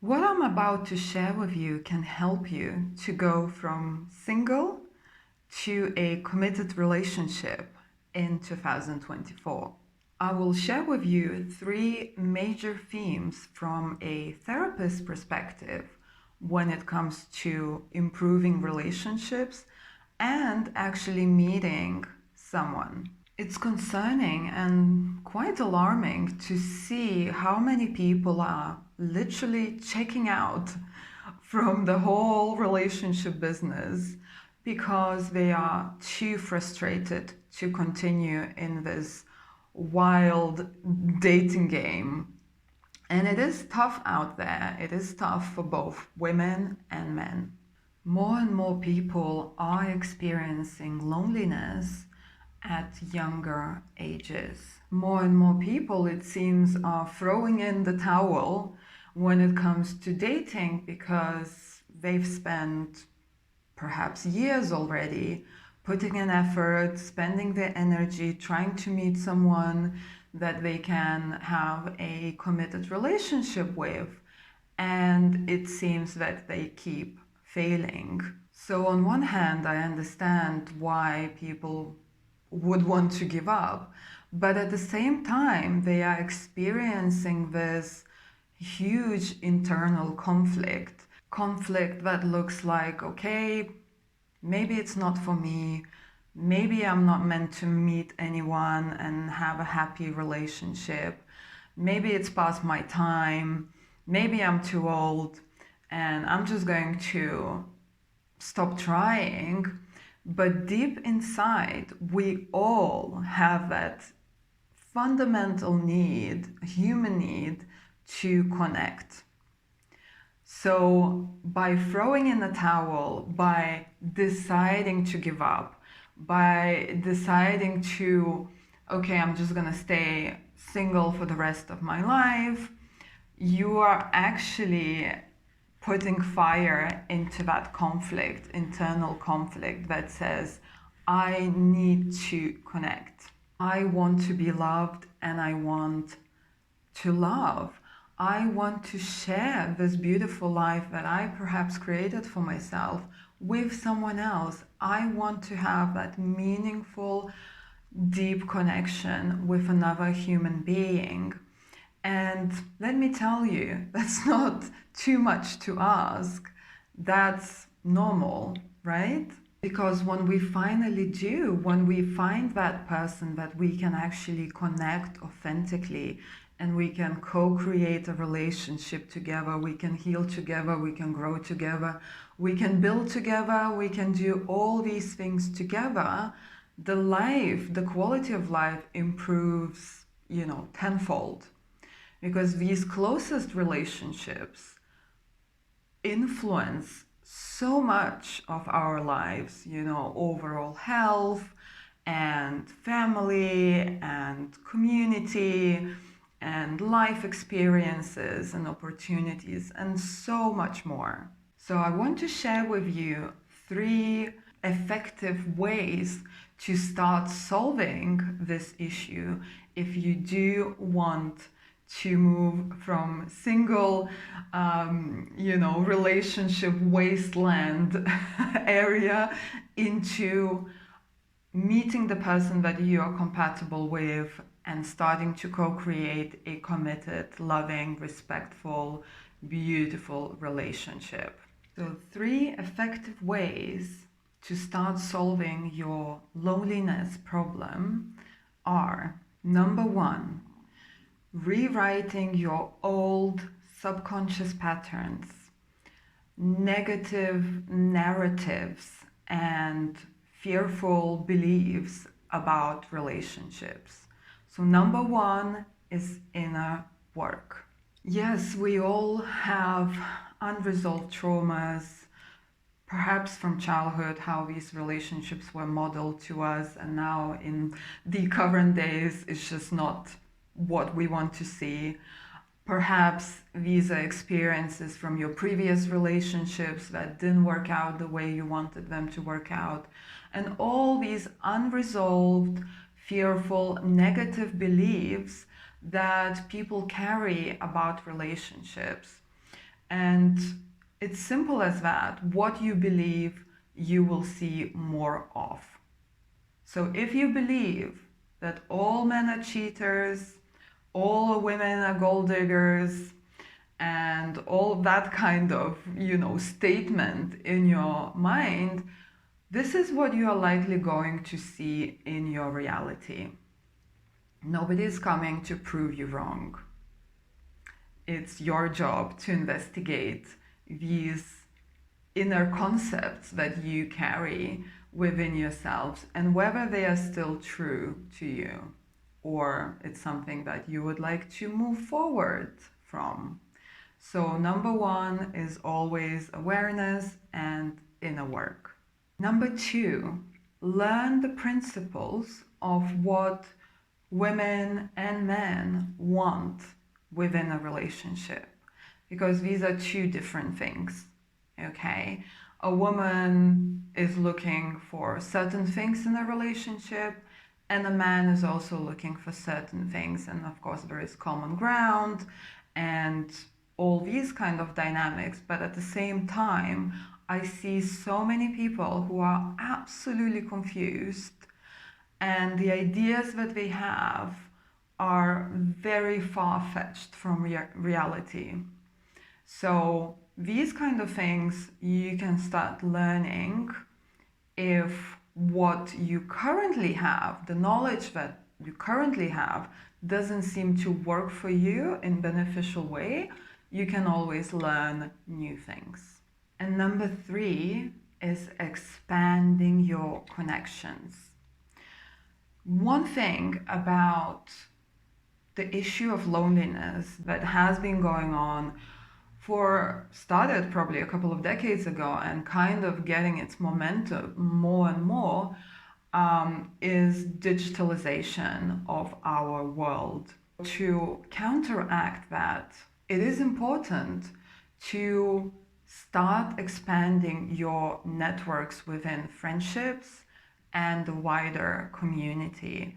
What I'm about to share with you can help you to go from single to a committed relationship in 2024. I will share with you three major themes from a therapist perspective when it comes to improving relationships and actually meeting someone. It's concerning and quite alarming to see how many people are literally checking out from the whole relationship business because they are too frustrated to continue in this wild dating game. And it is tough out there. It is tough for both women and men. More and more people are experiencing loneliness at younger ages. More and more people, it seems, are throwing in the towel when it comes to dating because they've spent perhaps years already putting in effort, spending their energy, trying to meet someone that they can have a committed relationship with. And it seems that they keep failing. So, on one hand, I understand why people would want to give up, but at the same time, they are experiencing this huge internal conflict that looks like, okay, maybe it's not for me. Maybe I'm not meant to meet anyone and have a happy relationship. Maybe it's past my time. Maybe I'm too old and I'm just going to stop trying. But deep inside, we all have that fundamental need, human need, to connect. So, by throwing in the towel, by deciding to give up, by deciding to, okay, I'm just gonna stay single for the rest of my life, you are actually putting fire into that conflict, internal conflict that says, I need to connect. I want to be loved and I want to love. I want to share this beautiful life that I perhaps created for myself with someone else. I want to have that meaningful, deep connection with another human being. And let me tell you, that's not too much to ask. That's normal, right? Because when we finally do, when we find that person that we can actually connect authentically and we can co-create a relationship together, we can heal together, we can grow together, we can build together, we can do all these things together, the quality of life improves, tenfold. Because these closest relationships influence so much of our lives, overall health and family and community and life experiences and opportunities and so much more. So I want to share with you three effective ways to start solving this issue if you do want to move from single, relationship wasteland area into meeting the person that you are compatible with and starting to co-create a committed, loving, respectful, beautiful relationship. So, three effective ways to start solving your loneliness problem are: number one, rewriting your old subconscious patterns, negative narratives, and fearful beliefs about relationships. So, number one is inner work. Yes, we all have unresolved traumas, perhaps from childhood, how these relationships were modeled to us, and now in the current days, it's just not what we want to see. Perhaps these are experiences from your previous relationships that didn't work out the way you wanted them to work out. And all these unresolved, fearful, negative beliefs that people carry about relationships. And it's simple as that. What you believe, you will see more of. So if you believe that all men are cheaters, all women are gold diggers, and all that kind of, statement in your mind, this is what you are likely going to see in your reality. Nobody is coming to prove you wrong. It's your job to investigate these inner concepts that you carry within yourselves and whether they are still true to you, or it's something that you would like to move forward from. So number one is always awareness and inner work. Number two, learn the principles of what women and men want within a relationship, because these are two different things. Okay, a woman is looking for certain things in a relationship, and a man is also looking for certain things, and of course there is common ground and all these kind of dynamics. But at the same time, I see so many people who are absolutely confused, and the ideas that they have are very far-fetched from reality. So these kind of things you can start learning if what you currently have, the knowledge that you currently have, doesn't seem to work for you in a beneficial way. You can always learn new things. And number three is expanding your connections. One thing about the issue of loneliness that has been going on started probably a couple of decades ago and kind of getting its momentum more and more, is digitalization of our world. To counteract that, it is important to start expanding your networks within friendships and the wider community.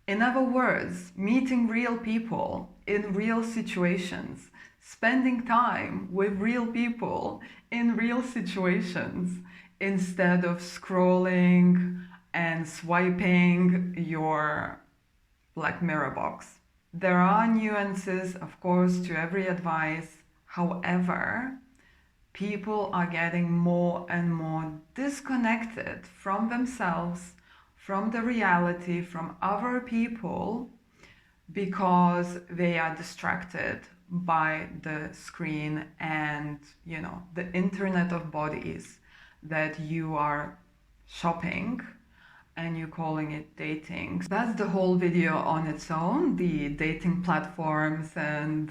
In other words, meeting real people in real situations, spending time with real people in real situations, instead of scrolling and swiping your Black Mirror box. There are nuances, of course, to every advice. However, people are getting more and more disconnected from themselves, from the reality, from other people, because they are distracted by the screen and, the internet of bodies that you are shopping and you're calling it dating. That's the whole video on its own, the dating platforms and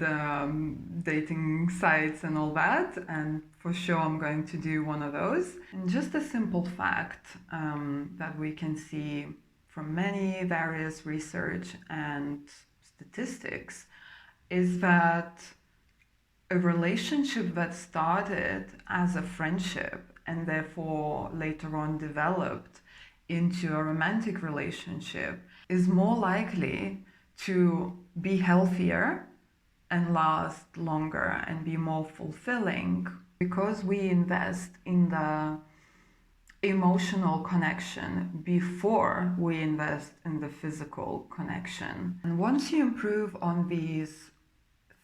dating sites and all that. And for sure, I'm going to do one of those. And just a simple fact that we can see from many various research and statistics is that a relationship that started as a friendship and therefore later on developed into a romantic relationship is more likely to be healthier and last longer and be more fulfilling, because we invest in the emotional connection before we invest in the physical connection. And once you improve on these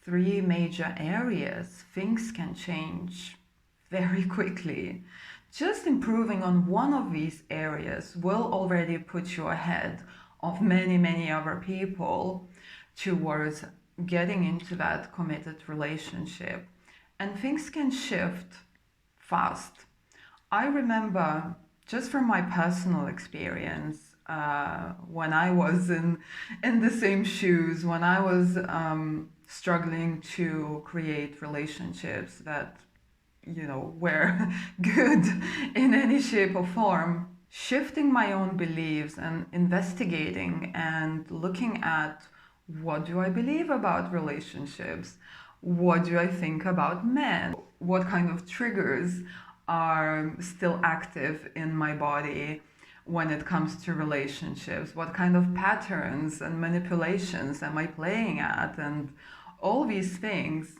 three major areas, things can change very quickly. Just improving on one of these areas will already put you ahead of many, many other people towards getting into that committed relationship. And things can shift fast. I remember, just from my personal experience, when I was in the same shoes, when I was struggling to create relationships that were good in any shape or form, shifting my own beliefs and investigating and looking at, what do I believe about relationships? What do I think about men? What kind of triggers are still active in my body when it comes to relationships? What kind of patterns and manipulations am I playing at? And all these things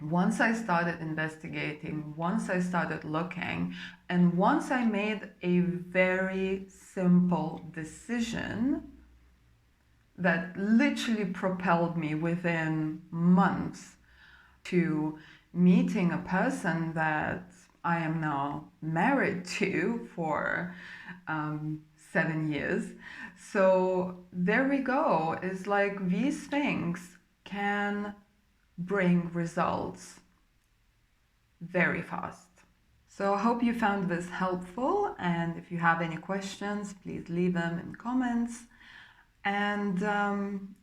Once I started investigating, once I started looking, and once I made a very simple decision that literally propelled me within months to meeting a person that I am now married to for 7 years. So there we go. It's like these things can bring results very fast. So I hope you found this helpful, and if you have any questions, please leave them in comments. And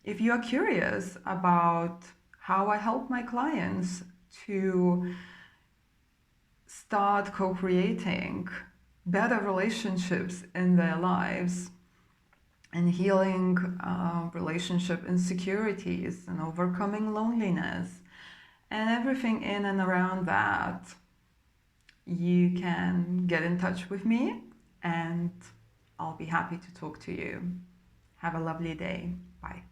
if you are curious about how I help my clients to start co-creating better relationships in their lives and healing relationship insecurities and overcoming loneliness and everything in and around that, you can get in touch with me and I'll be happy to talk to you. Have a lovely day. Bye.